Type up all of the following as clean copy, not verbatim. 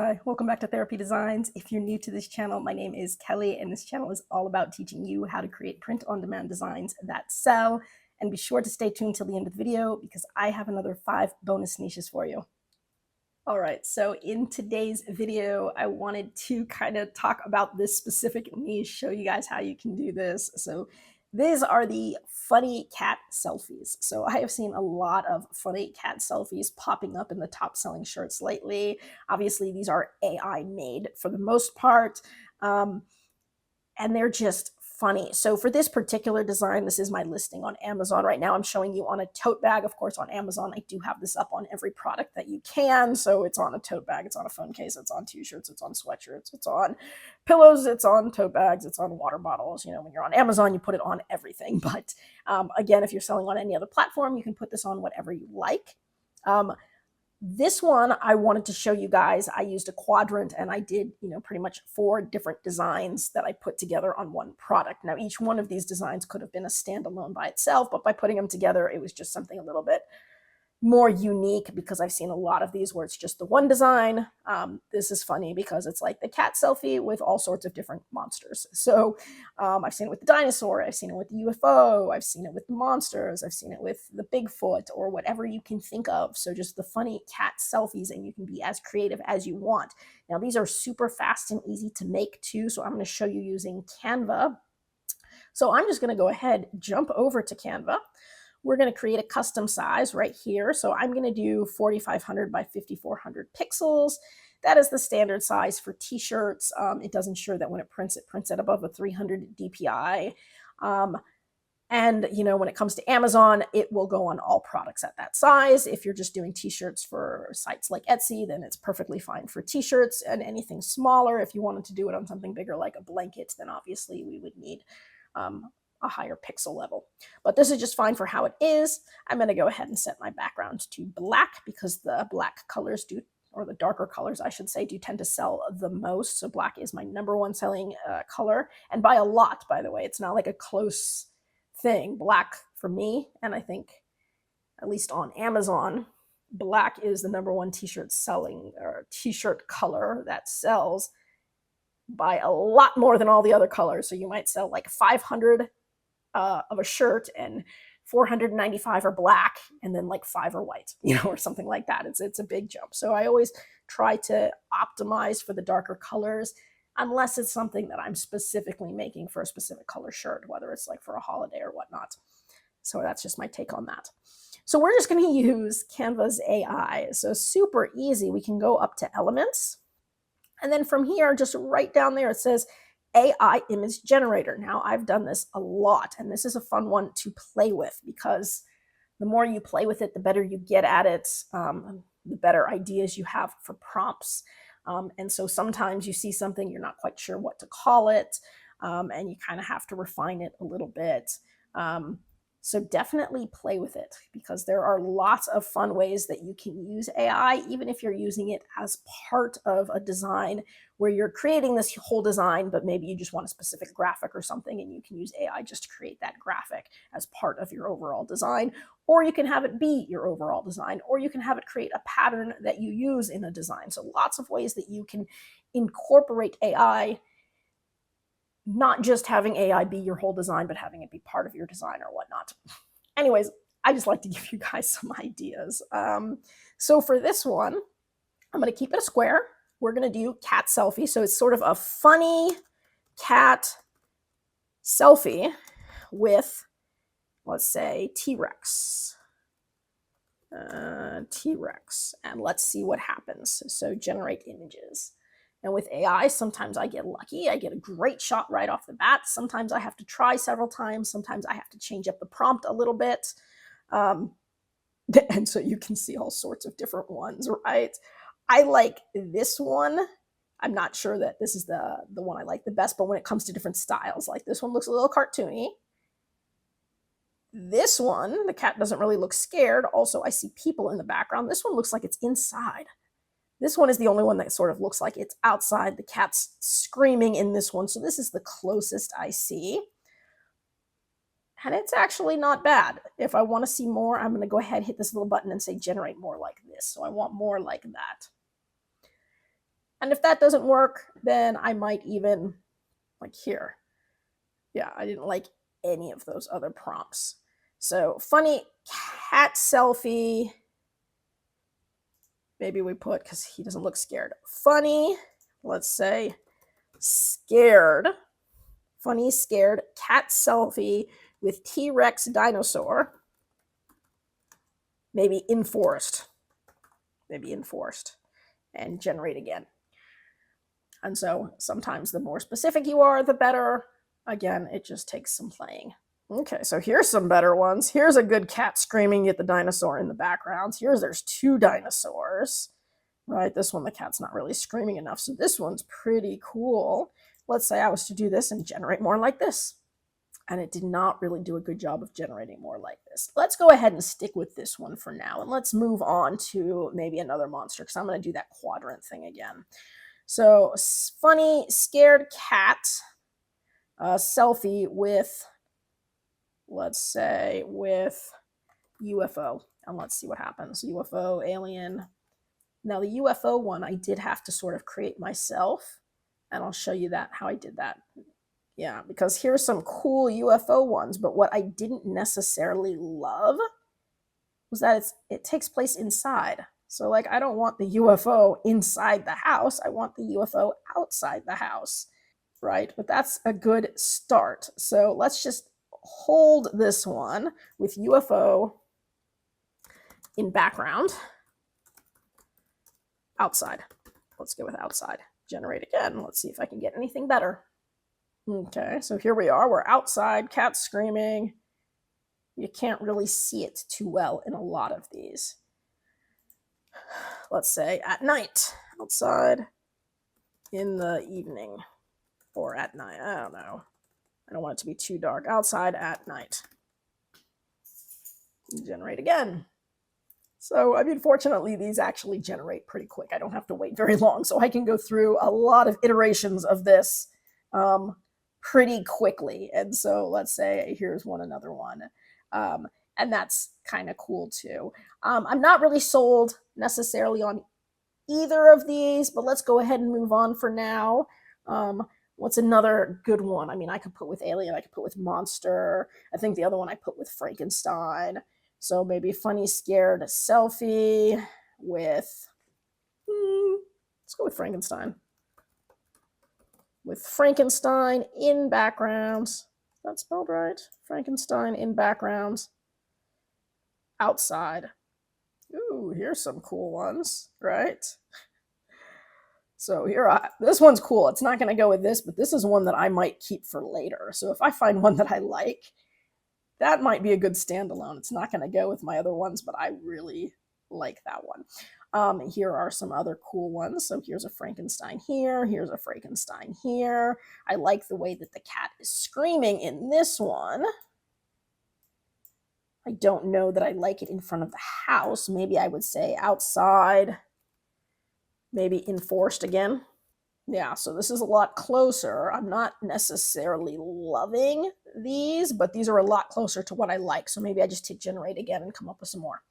Hi, welcome back to Therapy Designs. If you're new to this channel, my name is Kelly, and this channel is all about teaching you how to create print-on-demand designs that sell. And be sure to stay tuned till the end of the video because I have another 5 bonus niches for you. All right, so in today's video, I wanted to kind of talk about this specific niche, show you guys how you can do this. So these are the funny cat selfies. So I have seen a lot of funny cat selfies popping up in the top selling shirts lately. Obviously, these are AI made for the most part. And they're just funny. So for this particular design, this is my listing on Amazon right now. I'm showing you on a tote bag. Of course, on Amazon, I do have this up on every product that you can. So it's on a tote bag, it's on a phone case, it's on t-shirts, it's on sweatshirts, it's on pillows, it's on tote bags, it's on water bottles. You know, when you're on Amazon, you put it on everything. But again, if you're selling on any other platform, you can put this on whatever you like. This one I wanted to show you guys. I used a quadrant and I did, pretty much 4 different designs that I put together on one product. Now, each one of these designs could have been a standalone by itself, but by putting them together, it was just something a little bit more unique because I've seen a lot of these where it's just the one design. This is funny because it's like the cat selfie with all sorts of different monsters. So I've seen it with the dinosaur, I've seen it with the UFO, I've seen it with the monsters, I've seen it with the Bigfoot or whatever you can think of. So just the funny cat selfies, and you can be as creative as you want. Now these are super fast and easy to make too. So I'm going to show you using Canva. So I'm just going to go ahead, jump over to Canva. We're going to create a custom size right here. So I'm going to do 4,500 by 5,400 pixels. That is the standard size for t-shirts. It does ensure that when it prints at above a 300 DPI. And, when it comes to Amazon, it will go on all products at that size. If you're just doing t-shirts for sites like Etsy, then it's perfectly fine for t-shirts. And anything smaller, if you wanted to do it on something bigger like a blanket, then obviously we would need a higher pixel level. But this is just fine for how it is. I'm going to go ahead and set my background to black because the black colors do, or the darker colors, I should say, do tend to sell the most. So black is my #1 selling color. And by a lot, by the way, it's not like a close thing. Black for me, and I think at least on Amazon, black is the #1 t-shirt selling or t-shirt color that sells by a lot more than all the other colors. So you might sell like 500 of a shirt and 495 are black and then like 5 are white, or something like that. It's a big jump. So I always try to optimize for the darker colors unless it's something that I'm specifically making for a specific color shirt, whether it's like for a holiday or whatnot. So that's just my take on that. So we're just going to use Canva's AI. So super easy. We can go up to elements. And then from here, just right down there, it says AI image generator. Now I've done this a lot, and this is a fun one to play with because the more you play with it, the better you get at it, the better ideas you have for prompts. And so sometimes you see something, you're not quite sure what to call it, and you kind of have to refine it a little bit. So definitely play with it because there are lots of fun ways that you can use AI, even if you're using it as part of a design where you're creating this whole design, but maybe you just want a specific graphic or something, and you can use AI just to create that graphic as part of your overall design. Or you can have it be your overall design, or you can have it create a pattern that you use in a design. So lots of ways that you can incorporate AI, not just having AI be your whole design, but having it be part of your design or whatnot. Anyways, I just like to give you guys some ideas. So for this one, I'm going to keep it a square. We're going to do cat selfie. So it's sort of a funny cat selfie with, let's say, T-Rex. T-Rex. And let's see what happens. So generate images. And with AI, sometimes I get lucky. I get a great shot right off the bat. Sometimes I have to try several times. Sometimes I have to change up the prompt a little bit. And so you can see all sorts of different ones, right? I like this one. I'm not sure that this is the one I like the best, but when it comes to different styles, like this one looks a little cartoony. This one, the cat doesn't really look scared. Also, I see people in the background. This one looks like it's inside. This one is the only one that sort of looks like it's outside. The cat's screaming in this one. So this is the closest I see. And it's actually not bad. If I want to see more, I'm going to go ahead, hit this little button and say generate more like this. So I want more like that. And if that doesn't work, then I might even, like here. Yeah, I didn't like any of those other prompts. So funny cat selfie. Maybe we put, because he doesn't look scared. Funny, let's say scared. Funny scared cat selfie with T-Rex dinosaur. Maybe in forest. Maybe in forest. And generate again. And so sometimes the more specific you are, the better. Again, it just takes some playing. Okay, so here's some better ones. Here's a good cat screaming at the dinosaur in the background. There's 2 dinosaurs, right? This one, the cat's not really screaming enough. So this one's pretty cool. Let's say I was to do this and generate more like this. And it did not really do a good job of generating more like this. Let's go ahead and stick with this one for now. And let's move on to maybe another monster, because I'm going to do that quadrant thing again. So funny, scared cat selfie with, let's say, with UFO. And let's see what happens. UFO, alien. Now the UFO one, I did have to sort of create myself. And I'll show you that, how I did that. Yeah, because here's some cool UFO ones, but what I didn't necessarily love was that it takes place inside. So like, I don't want the UFO inside the house. I want the UFO outside the house, right? But that's a good start. So let's just hold this one with UFO in background, outside. Let's go with outside. Generate again. Let's see if I can get anything better. Okay, so here we are. We're outside, cat's screaming. You can't really see it too well in a lot of these. Let's say at night, outside in the evening, or at night. I don't know. I don't want it to be too dark. Outside at night. Generate again. So, I mean, fortunately, these actually generate pretty quick. I don't have to wait very long, so I can go through a lot of iterations of this pretty quickly. And so let's say here's another one. And that's kind of cool too. I'm not really sold necessarily on either of these, but let's go ahead and move on for now. What's another good one? I mean, I could put with alien, I could put with monster. I think the other one I put with Frankenstein. So maybe funny scared selfie with, let's go with Frankenstein. With Frankenstein in backgrounds. Is that spelled right? Frankenstein in backgrounds. Outside. Ooh, here's some cool ones, right? So this one's cool. It's not going to go with this, but this is one that I might keep for later. So if I find one that I like, that might be a good standalone. It's not going to go with my other ones, but I really like that one. Here are some other cool ones. So here's a Frankenstein here. Here's a Frankenstein here. I like the way that the cat is screaming in this one. I don't know that I like it in front of the house. Maybe I would say outside. Maybe enforced again. Yeah, so this is a lot closer. I'm not necessarily loving these, but these are a lot closer to what I like. So maybe I just hit generate again and come up with some more.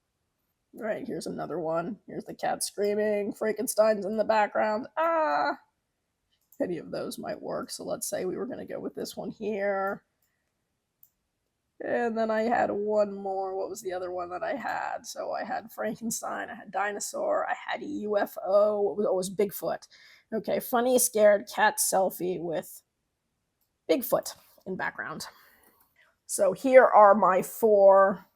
All right, here's another one. Here's the cat screaming. Frankenstein's in the background. Ah! Any of those might work. So let's say we were going to go with this one here. And then I had one more. What was the other one that I had? So I had Frankenstein, I had dinosaur, I had a UFO. It was Bigfoot. Okay, funny, scared cat selfie with Bigfoot in background. So here are my 4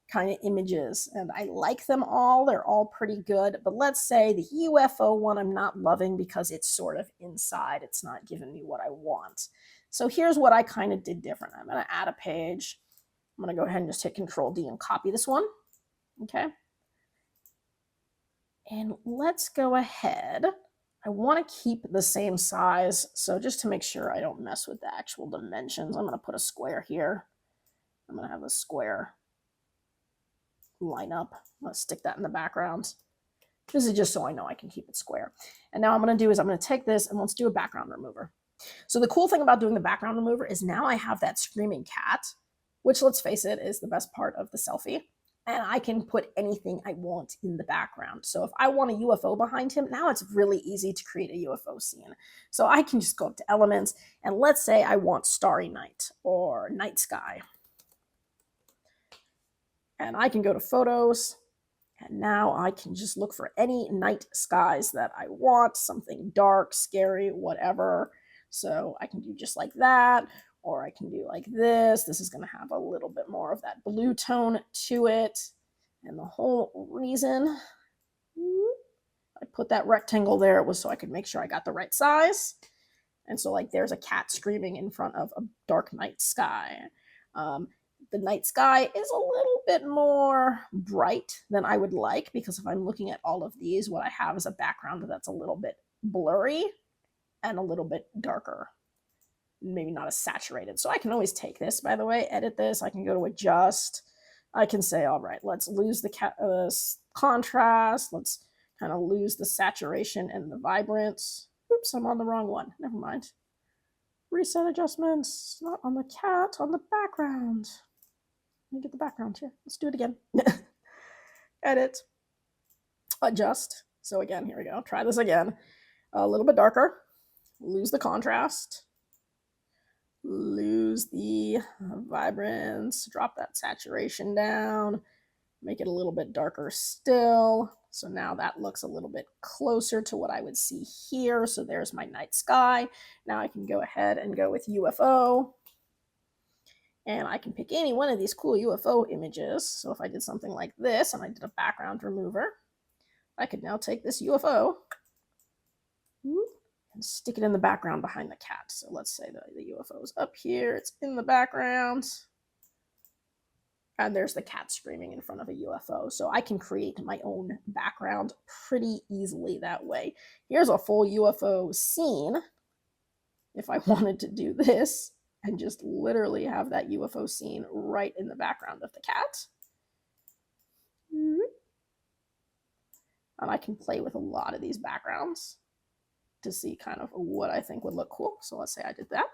kind of images, and I like them all. They're all pretty good. But let's say the UFO one I'm not loving because it's sort of inside. It's not giving me what I want. So here's what I kind of did different. I'm going to add a page. I'm going to go ahead and just hit Control D and copy this one. Okay. And let's go ahead. I want to keep the same size. So just to make sure I don't mess with the actual dimensions, I'm going to put a square here. I'm going to have a square line up. I'm going to stick that in the background. This is just so I know I can keep it square. And now what I'm going to do is I'm going to take this and let's do a background remover. So the cool thing about doing the background remover is now I have that screaming cat, which, let's face it, is the best part of the selfie. and I can put anything I want in the background. So if I want a UFO behind him, now it's really easy to create a UFO scene. So I can just go up to elements, and let's say I want starry night or night sky. And I can go to photos, and now I can just look for any night skies that I want, something dark, scary, whatever. So I can do just like that, or I can do like this. This is going to have a little bit more of that blue tone to it. And the whole reason I put that rectangle there was so I could make sure I got the right size. And so like there's a cat screaming in front of a dark night sky. The night sky is a little bit more bright than I would like, because if I'm looking at all of these, what I have is a background that's a little bit blurry and a little bit darker, maybe not as saturated. So I can always take this, by the way, edit this. I can go to adjust. I can say, all right, let's lose the contrast. Let's kind of lose the saturation and the vibrance. Oops, I'm on the wrong one. Never mind. Reset adjustments, not on the cat, on the background. Let me get the background here. Let's do it again. Edit, adjust. So again, here we go. Try this again. A little bit darker. Lose the contrast. Lose the vibrance. Drop that saturation down. Make it a little bit darker still. So now that looks a little bit closer to what I would see here. So there's my night sky. Now I can go ahead and go with UFO. And I can pick any one of these cool UFO images. So if I did something like this and I did a background remover, I could now take this UFO and stick it in the background behind the cat. So let's say the UFO is up here. It's in the background. And there's the cat screaming in front of a UFO. So I can create my own background pretty easily that way. Here's a full UFO scene. If I wanted to do this and just literally have that UFO scene right in the background of the cat. And I can play with a lot of these backgrounds to see kind of what I think would look cool. So let's say I did that.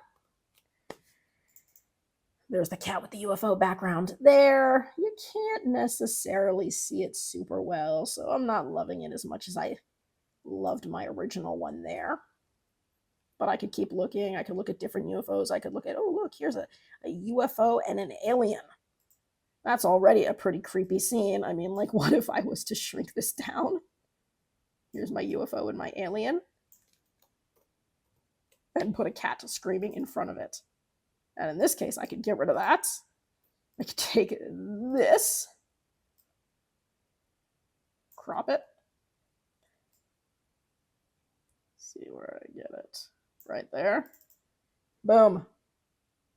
There's the cat with the UFO background there. You can't necessarily see it super well, so I'm not loving it as much as I loved my original one there. But I could keep looking. I could look at different UFOs. I could look at, oh, look, here's a UFO and an alien. That's already a pretty creepy scene. I mean, like, what if I was to shrink this down? Here's my UFO and my alien. And put a cat screaming in front of it. And in this case, I could get rid of that. I could take this, crop it. See where I get it. Right there. Boom.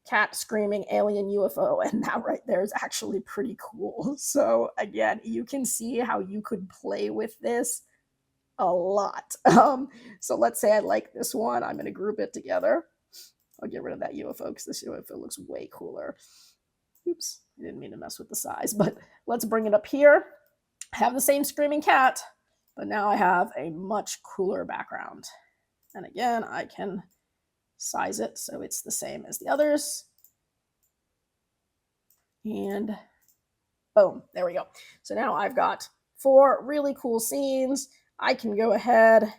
Cat screaming, alien UFO, and that right there is actually pretty cool. So again, you can see how you could play with this a lot. So let's say I like this one. I'm going to group it together. I'll get rid of that UFO because this UFO looks way cooler. Oops, I didn't mean to mess with the size, but let's bring it up here. I have the same screaming cat, but now I have a much cooler background. And again, I can size it so it's the same as the others. And boom, there we go. So now I've got 4 really cool scenes. I can go ahead,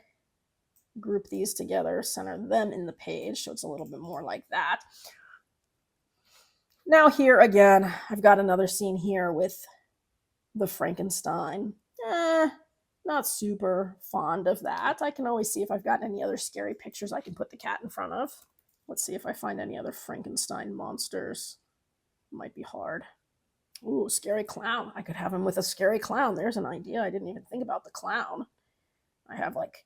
group these together, center them in the page so it's a little bit more like that. Now here again, I've got another scene here with the Frankenstein. Not super fond of that. I can always see if I've got any other scary pictures I can put the cat in front of. Let's see if I find any other Frankenstein monsters. Might be hard. Ooh, scary clown. I could have him with a scary clown. There's an idea. I didn't even think about the clown. I have like,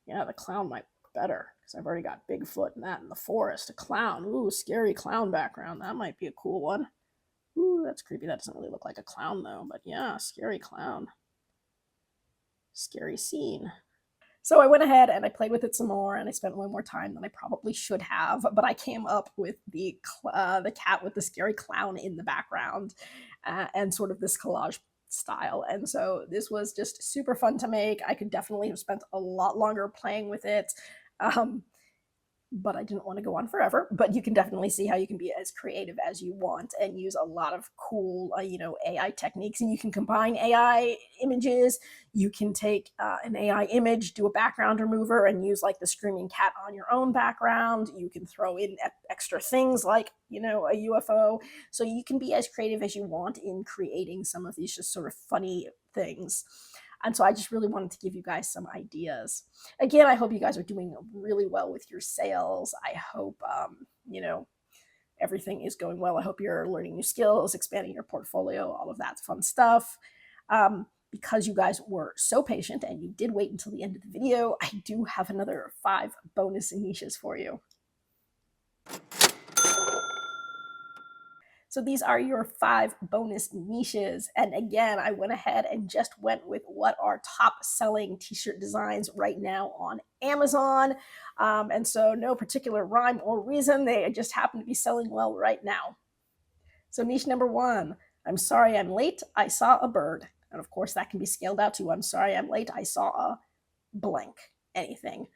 yeah, the clown might look better because I've already got Bigfoot and that in the forest. A clown. Ooh, scary clown background. That might be a cool one. Ooh, that's creepy. That doesn't really look like a clown though, but yeah, scary clown. Scary scene. So I went ahead and I played with it some more, and I spent way more time than I probably should have, but I came up with the cat with the scary clown in the background and sort of this collage style. And so this was just super fun to make. I could definitely have spent a lot longer playing with it. but I didn't want to go on forever. But you can definitely see how you can be as creative as you want and use a lot of cool, AI techniques. And you can combine AI images. You can take an AI image, do a background remover, and use like the screaming cat on your own background. You can throw in extra things like, a UFO. So you can be as creative as you want in creating some of these just sort of funny things. And so I just really wanted to give you guys some ideas. Again, I hope you guys are doing really well with your sales. I hope, everything is going well. I hope you're learning new skills, expanding your portfolio, all of that fun stuff. Because you guys were so patient and you did wait until the end of the video, I do have another 5 bonus niches for you. So these are your 5 bonus niches. And again, I went ahead and just went with what are top selling t-shirt designs right now on Amazon. And so no particular rhyme or reason, they just happen to be selling well right now. So niche number 1, I'm sorry I'm late, I saw a bird. And of course that can be scaled out to I'm sorry I'm late, I saw a blank, anything.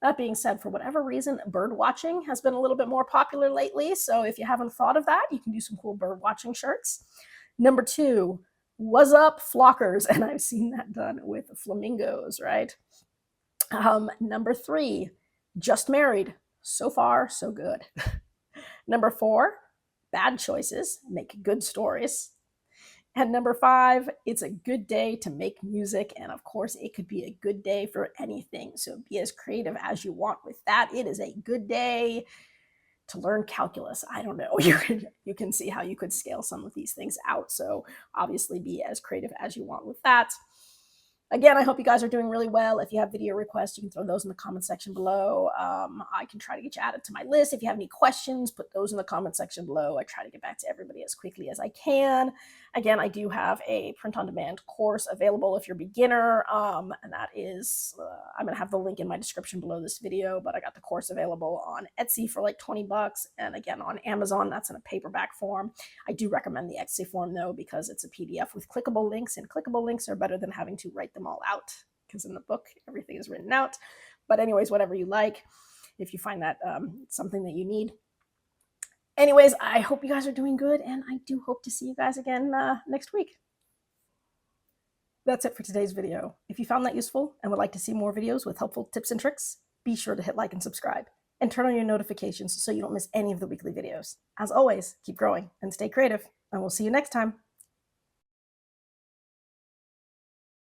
That being said, for whatever reason, bird watching has been a little bit more popular lately. So if you haven't thought of that, you can do some cool bird watching shirts. Number 2, what's up, flockers? And I've seen that done with flamingos, right? Number 3, just married. So far, so good. Number 4, bad choices make good stories. And number 5, it's a good day to make music. And of course, it could be a good day for anything. So be as creative as you want with that. It is a good day to learn calculus. I don't know. You can see how you could scale some of these things out. So obviously be as creative as you want with that. Again, I hope you guys are doing really well. If you have video requests, you can throw those in the comment section below. I can try to get you added to my list. If you have any questions, put those in the comment section below. I try to get back to everybody as quickly as I can. Again, I do have a print-on-demand course available if you're a beginner, and that is, I'm going to have the link in my description below this video, but I got the course available on Etsy for like 20 bucks, and again, on Amazon, that's in a paperback form. I do recommend the Etsy form, though, because it's a PDF with clickable links, and clickable links are better than having to write them all out, because in the book, everything is written out. But anyways, whatever you like, if you find that something that you need. Anyways, I hope you guys are doing good, and I do hope to see you guys again next week. That's it for today's video. If you found that useful and would like to see more videos with helpful tips and tricks, be sure to hit like and subscribe, and turn on your notifications so you don't miss any of the weekly videos. As always, keep growing and stay creative, and we'll see you next time.